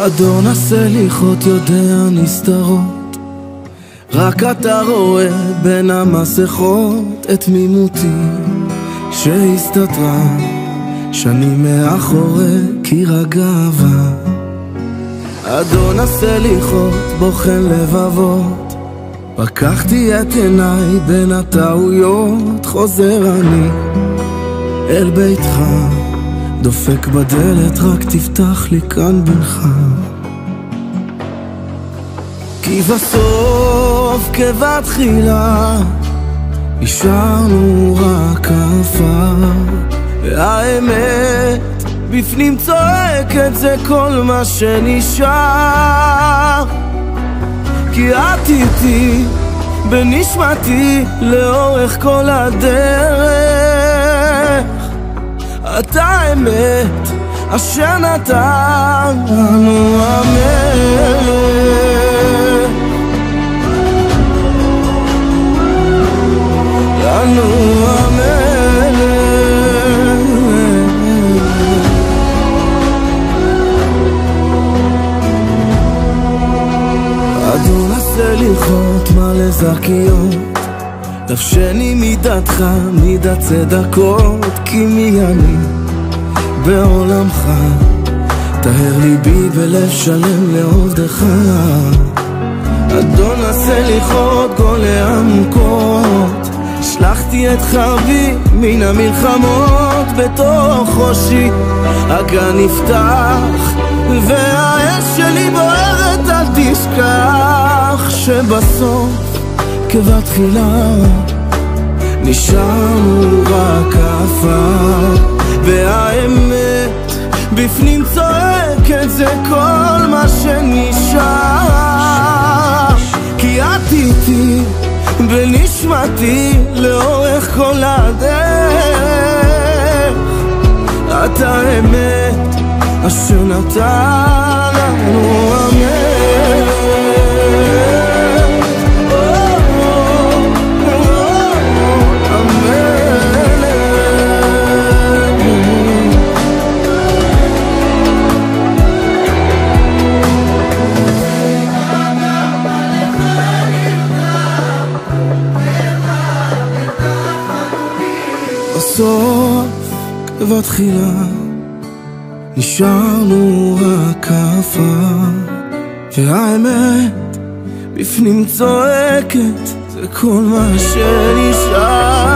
אדון הסליחות יודע נסתרות, רק אתה רואה בין המסכות את תמימותי שהסתתרה שנים מאחורי קיר הגאווה. אדון הסליחות בוחן לבבות, פקחתי את עיניי בין הטעויות, חוזר אני אל ביתך, דופק בדלת, רק תפתח לי כאן בינך. כי בסוף כבתחילה נשארנו רק עפר, והאמת בפנים צועקת, זה כל מה שנשאר. כי את איתי בנשמתי לאורך כל הדרך, אתה האמת אשר נתן לנו המלך. לנו המלך. אדון הסליחות מלא זרקיות, לבשני מידתך מידת צדקות, כי מי אני בעולמך, תהר ליבי בלב שלם לעובדך. אדון הסליחות גולי עמוקות, שלחתי את חבי מן המלחמות, בתוך ראשי הגן נפתח והאש שלי בוערת, אל תשכח שבסוף כבתחילה נשארנו רק עפר, והאמת בפנים צועקת, זה כל מה שנשאר. כי את איתי בנשמתי לאורך כל הדרך, אתה האמת אשר נתן לנו המלך. בסוף כבתחילה נשארנו רק עפר, והאמת בפנים צועקת, זה כל מה שנשאר.